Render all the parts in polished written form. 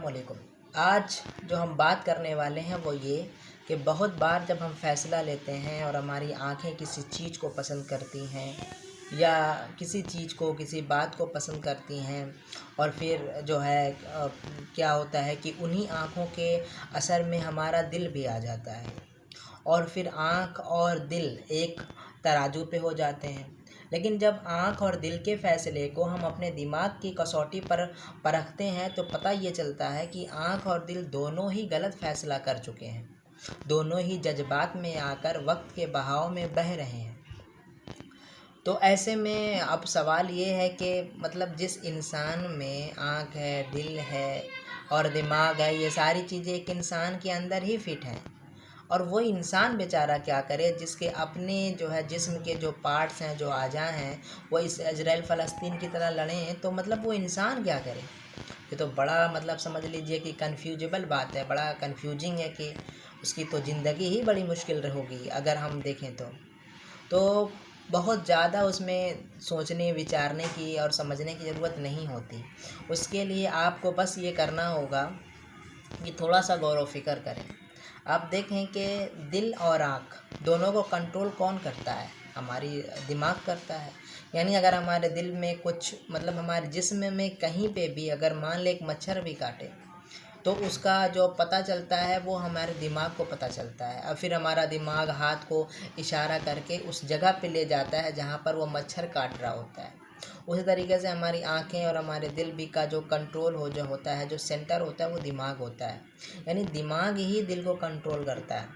अस्सलामुअलैकुम। आज जो हम बात करने वाले हैं वो ये कि बहुत बार जब हम फ़ैसला लेते हैं और हमारी आँखें किसी चीज़ को पसंद करती हैं या किसी चीज़ को किसी बात को पसंद करती हैं और फिर जो है क्या होता है कि उन्हीं आँखों के असर में हमारा दिल भी आ जाता है और फिर आँख और दिल एक तराजू पे हो जाते हैं। लेकिन जब आँख और दिल के फ़ैसले को हम अपने दिमाग की कसौटी पर परखते हैं तो पता ये चलता है कि आँख और दिल दोनों ही गलत फ़ैसला कर चुके हैं। दोनों ही जज्बात में आकर वक्त के बहाव में बह रहे हैं। तो ऐसे में अब सवाल ये है कि मतलब जिस इंसान में आँख है, दिल है और दिमाग है, ये सारी चीज़ें एक इंसान के अंदर ही फिट हैं, और वो इंसान बेचारा क्या करे जिसके अपने जो है जिस्म के जो पार्ट्स हैं, जो अज़ा हैं, वो इस इजराइल फ़लस्तीन की तरह लड़ें, तो मतलब वो इंसान क्या करे। ये तो बड़ा मतलब समझ लीजिए कि कन्फ्यूजेबल बात है, बड़ा कन्फ्यूजिंग है कि उसकी तो ज़िंदगी ही बड़ी मुश्किल होगी अगर हम देखें तो बहुत ज़्यादा उसमें सोचने विचारने की और समझने की ज़रूरत नहीं होती। उसके लिए आपको बस ये करना होगा कि थोड़ा सा गौर व फ़िक्र करें। आप देखें कि दिल और आँख दोनों को कंट्रोल कौन करता है? हमारी दिमाग करता है। यानी अगर हमारे दिल में कुछ मतलब हमारे जिस्म में कहीं पे भी अगर मान लें एक मच्छर भी काटे तो उसका जो पता चलता है वो हमारे दिमाग को पता चलता है, और फिर हमारा दिमाग हाथ को इशारा करके उस जगह पे ले जाता है जहाँ पर वो मच्छर काट रहा होता है। उसी तरीके से हमारी आँखें और हमारे दिल भी का जो कंट्रोल जो होता है, जो सेंटर होता है, वो दिमाग होता है। यानी दिमाग ही दिल को कंट्रोल करता है।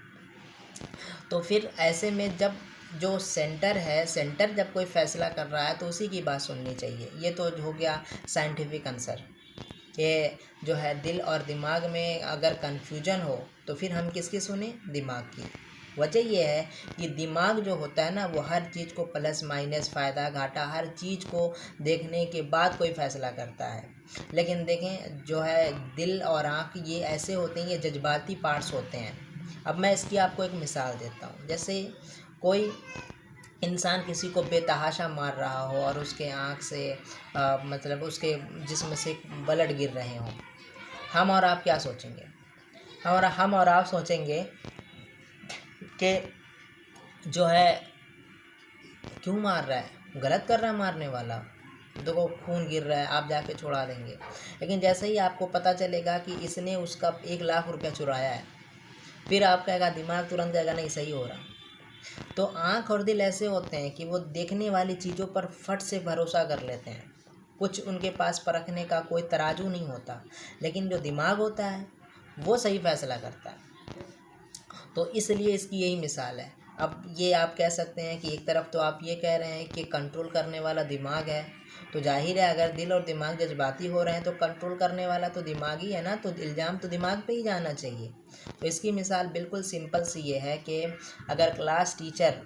तो फिर ऐसे में जब जो सेंटर जब कोई फ़ैसला कर रहा है तो उसी की बात सुननी चाहिए। ये तो हो गया साइंटिफिक आंसर कि जो है दिल और दिमाग में अगर कन्फ्यूजन हो तो फिर हम किसकी सुने? दिमाग की। वजह यह है कि दिमाग जो होता है ना, वो हर चीज़ को प्लस माइनस फ़ायदा घाटा हर चीज़ को देखने के बाद कोई फ़ैसला करता है। लेकिन देखें जो है दिल और आँख ये ऐसे होते हैं, ये जज्बाती पार्ट्स होते हैं। अब मैं इसकी आपको एक मिसाल देता हूँ। जैसे कोई इंसान किसी को बेतहाशा मार रहा हो और उसके आँख से मतलब उसके जिस्म से ब्लड गिर रहे हों, हम और आप क्या सोचेंगे? हम और आप सोचेंगे कि जो है क्यों मार रहा है, गलत कर रहा है मारने वाला, देखो खून गिर रहा है, आप जाके छुड़ा देंगे। लेकिन जैसे ही आपको पता चलेगा कि इसने उसका 1 लाख रुपया चुराया है, फिर आपका दिमाग तुरंत जाएगा नहीं सही हो रहा। तो आँख और दिल ऐसे होते हैं कि वो देखने वाली चीज़ों पर फट से भरोसा कर लेते हैं। कुछ उनके पास परखने का कोई तराजू नहीं होता, लेकिन जो दिमाग होता है वो सही फैसला करता है। तो इसलिए इसकी यही मिसाल है। अब ये आप कह सकते हैं कि एक तरफ तो आप ये कह रहे हैं कि कंट्रोल करने वाला दिमाग है, तो जाहिर है अगर दिल और दिमाग जज्बाती हो रहे हैं तो कंट्रोल करने वाला तो दिमाग ही है ना, तो इल्ज़ाम तो दिमाग पे ही जाना चाहिए। तो इसकी मिसाल बिल्कुल सिंपल सी ये है कि अगर क्लास टीचर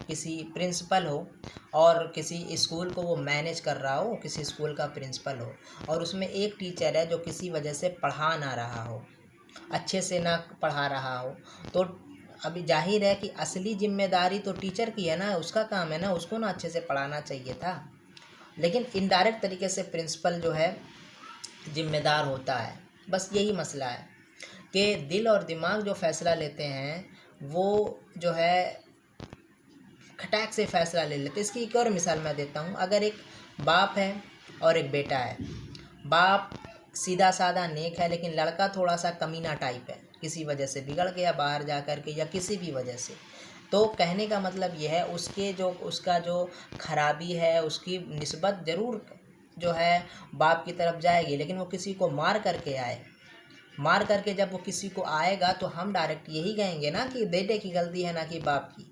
किसी प्रिंसिपल हो और किसी स्कूल को वो मैनेज कर रहा हो, किसी स्कूल का प्रिंसिपल हो, और उसमें एक टीचर है जो किसी वजह से पढ़ा ना रहा हो, अच्छे से ना पढ़ा रहा हो, तो अभी जाहिर है कि असली जिम्मेदारी तो टीचर की है ना, उसका काम है ना, उसको ना अच्छे से पढ़ाना चाहिए था। लेकिन इनडायरेक्ट तरीके से प्रिंसिपल जो है जिम्मेदार होता है। बस यही मसला है कि दिल और दिमाग जो फ़ैसला लेते हैं वो जो है खटाक से फ़ैसला ले लेते। इसकी एक और मिसाल मैं देता हूँ। अगर एक बाप है और एक बेटा है, बाप सीधा साधा नेक है लेकिन लड़का थोड़ा सा कमीना टाइप है, किसी वजह से बिगड़ गया बाहर जा कर के या किसी भी वजह से, तो कहने का मतलब यह है उसका जो खराबी है उसकी निस्बत ज़रूर जो है बाप की तरफ जाएगी, लेकिन वो किसी को मार करके आए, मार करके जब वो किसी को आएगा तो हम डायरेक्ट यही कहेंगे ना कि बेटे की गलती है ना कि बाप की।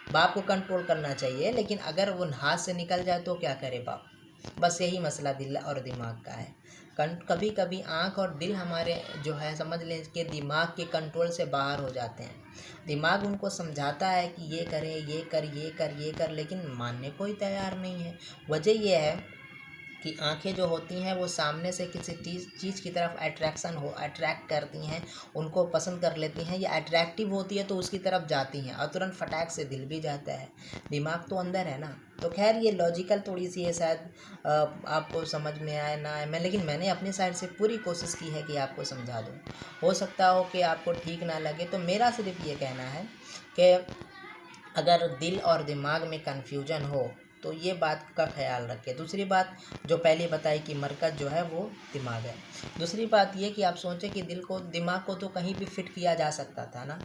बाप को कंट्रोल करना चाहिए, लेकिन अगर वो हाथ से निकल जाए तो क्या करे बाप। बस यही मसला दिल और दिमाग का है। कभी कभी आँख और दिल हमारे जो है समझ लें कि दिमाग के कंट्रोल से बाहर हो जाते हैं। दिमाग उनको समझाता है कि ये करे, ये कर, ये कर, ये कर, लेकिन मानने को ही तैयार नहीं है। वजह यह है कि आंखें जो होती हैं वो सामने से किसी चीज़ की तरफ अट्रैक्ट करती हैं, उनको पसंद कर लेती हैं, या अट्रैक्टिव होती है तो उसकी तरफ जाती हैं और तुरंत फटाक से दिल भी जाता है। दिमाग तो अंदर है ना। तो खैर ये लॉजिकल थोड़ी सी है, शायद आपको समझ में आए ना आए, लेकिन मैंने अपनी साइड से पूरी कोशिश की है कि आपको समझा दूँ। हो सकता हो कि आपको ठीक ना लगे, तो मेरा सिर्फ ये कहना है कि अगर दिल और दिमाग में कन्फ्यूजन हो तो ये बात का ख्याल रखें। दूसरी बात जो पहले बताई कि मरकज़ जो है वो दिमाग है। दूसरी बात ये कि आप सोचें कि दिमाग को तो कहीं भी फिट किया जा सकता था ना।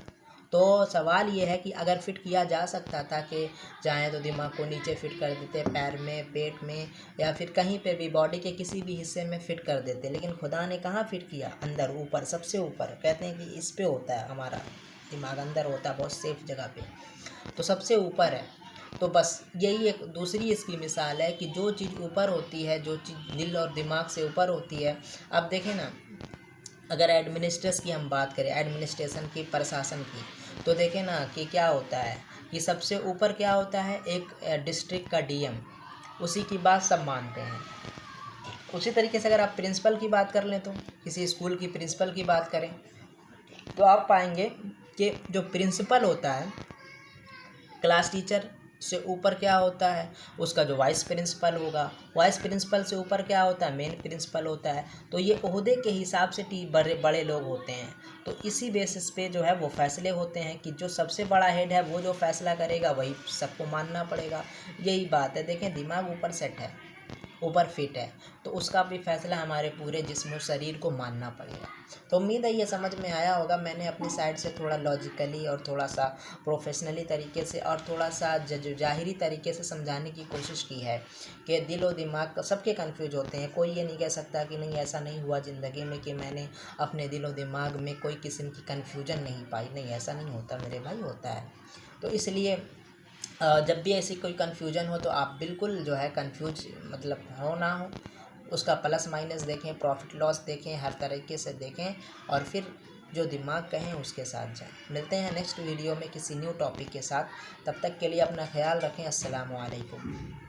तो सवाल ये है कि अगर फिट किया जा सकता था कि चाहें तो दिमाग को नीचे फिट कर देते, पैर में, पेट में, या फिर कहीं पे भी बॉडी के किसी भी हिस्से में फिट कर देते, लेकिन खुदा ने कहाँ फिट किया? अंदर, ऊपर, सबसे ऊपर। कहते हैं कि इस पे होता है हमारा दिमाग, अंदर होता है बहुत सेफ जगह पे, तो सबसे ऊपर है। तो बस यही एक दूसरी इसकी मिसाल है कि जो चीज़ ऊपर होती है, जो चीज़ दिल और दिमाग से ऊपर होती है। अब देखें ना, अगर एडमिनिस्ट्रेशन की हम बात करें, एडमिनिस्ट्रेशन की, प्रशासन की, तो देखें ना कि क्या होता है कि सबसे ऊपर क्या होता है, एक डिस्ट्रिक्ट का डीएम, उसी की बात सब मानते हैं। उसी तरीके से अगर आप प्रिंसिपल की बात कर लें, तो किसी स्कूल की प्रिंसिपल की बात करें तो आप पाएंगे कि जो प्रिंसिपल होता है, क्लास टीचर से ऊपर क्या होता है, उसका जो वाइस प्रिंसिपल होगा, वाइस प्रिंसिपल से ऊपर क्या होता है, मेन प्रिंसिपल होता है। तो ये ओहदे के हिसाब से बड़े बड़े लोग होते हैं। तो इसी बेसिस पे जो है वो फैसले होते हैं कि जो सबसे बड़ा हेड है वो जो फैसला करेगा वही सबको मानना पड़ेगा। यही बात है। देखें, दिमाग ऊपर सेट है, ऊपर फिट है, तो उसका भी फैसला हमारे पूरे जिस्म शरीर को मानना पड़ेगा। तो उम्मीद है ये समझ में आया होगा। मैंने अपनी साइड से थोड़ा लॉजिकली और थोड़ा सा प्रोफेशनली तरीके से और थोड़ा सा जाहिरी तरीके से समझाने की कोशिश की है कि दिल और दिमाग सबके कन्फ्यूज होते हैं। कोई ये नहीं कह सकता कि नहीं, ऐसा नहीं हुआ ज़िंदगी में कि मैंने अपने दिल और दिमाग में कोई किस्म की कन्फ्यूजन नहीं पाई। नहीं, ऐसा नहीं होता मेरे भाई, होता है। तो इसलिए जब भी ऐसी कोई कन्फ्यूजन हो तो आप बिल्कुल जो है कन्फ्यूज मतलब हो ना हो, उसका प्लस माइनस देखें, प्रॉफिट लॉस देखें, हर तरीके से देखें और फिर जो दिमाग कहें उसके साथ जाएं। मिलते हैं नेक्स्ट वीडियो में किसी न्यू टॉपिक के साथ। तब तक के लिए अपना ख्याल रखें। अस्सलाम वालेकुम।